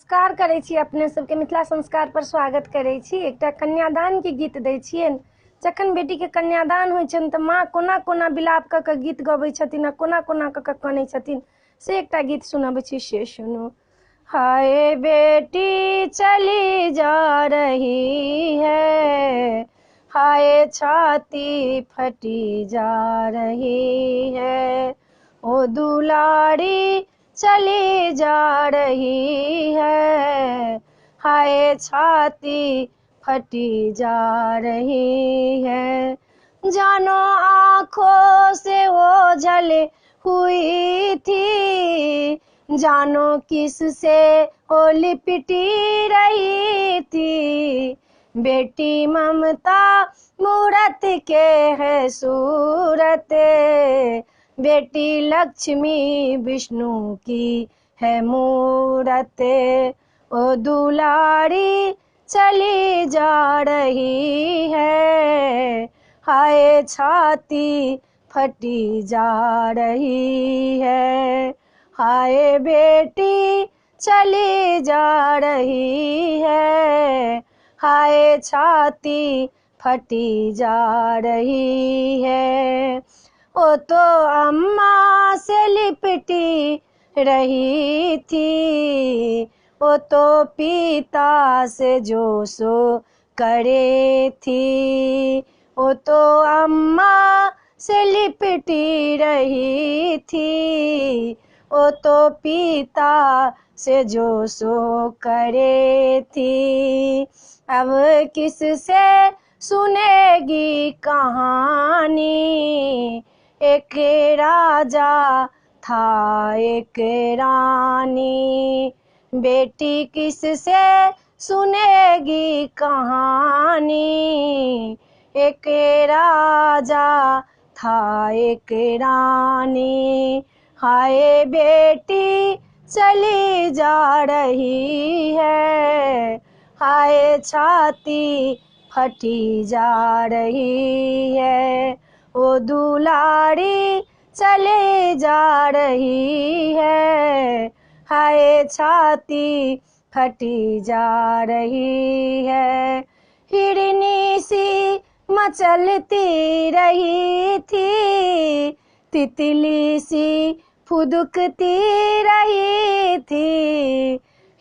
नमस्कार करै छी, अपने सबके मिथिला संस्कार पर स्वागत करै छी। एकटा कन्यादान के गीत दै छियनि। जखन बेटी के कन्यादान होइ छनि तऽ माँ कोना कोना विलाप कऽ के गीत गबै छथिन आ कोना कोना कऽ के कनै छथिन से एकटा गीत सुनबै छी, से सुनू। हाय बेटी चली जा रही है, हाय छाती फटी जा रही है, ओ दुलारी चली जा रही है, हाय छाती फटी जा रही है। जानो आँखों से ओझल हुई थी, जानो किस से वो लिपटी रही थी। बेटी ममता मूरत के है सूरत, बेटी लक्ष्मी विष्णु की है मूरत, ओ दुलारी चली जा रही है, हाय छाती फटी जा रही है, हाय बेटी चली जा रही है, हाय छाती फटी जा रही है। ओ तो अम्मा से लिपटी रही थी, वो तो पिता से जो सो करे थी, वो तो अम्मा से लिपटी रही थी, वो तो पिता से जो सो करे थी। अब किससे सुनेगी कहानी, एक राजा था एक रानी, बेटी किससे सुनेगी कहानी, एक राजा था एक रानी, हाय बेटी चली जा रही है, हाय छाती फटी जा रही है, ओ दुलारी चली जा रही है, हाय छाती फटी जा रही है। हिरनी सी मचलती रही थी, तितली सी फुदकती रही थी,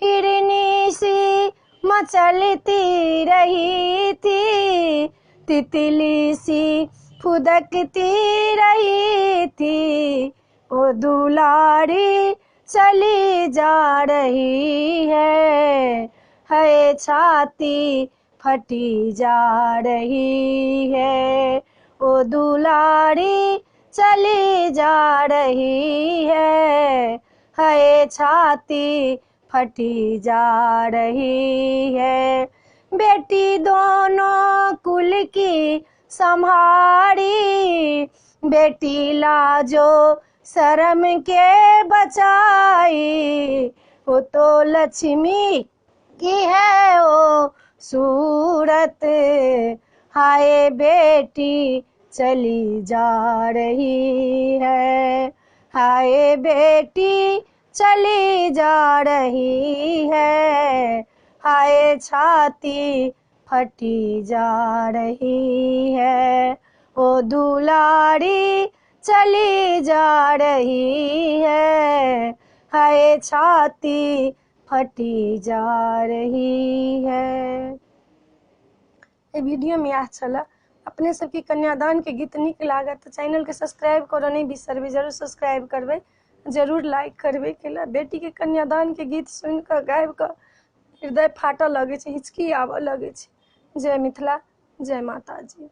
हिरनी सी मचलती रही थी, तितली सी फुदकती रही थी, ओ दुलारी चली जा रही है, हाय छाती फटी जा रही है, ओ दुलारी चली जा रही है, हाय छाती फटी जा रही है। बेटी दोनों कुल की संभारी, बेटी लाजो शर्म के बचाई, वो तो लक्ष्मी की है वो सूरत, हाय बेटी चली जा रही है, हाय बेटी चली जा रही है, हाय छाती फटी जा रही है, ओ दुलारी चली जा रही है, हाय छाती फटी जा रही है। ये वीडियो में यह छला। अपने सबके कन्यादान के गीत नीक लागत तो चैनल के सब्सक्राइब करो नहीं बिसरबै, जरूर सब्सक्राइब करबै, जरूर लाइक करबै। केला बेटी के कन्यादान के गीत सुन कऽ गाबि कऽ हृदय फाटऽ लगे छै, हिचकी आबऽ लगे छै। जय मिथिला, जय माता जी।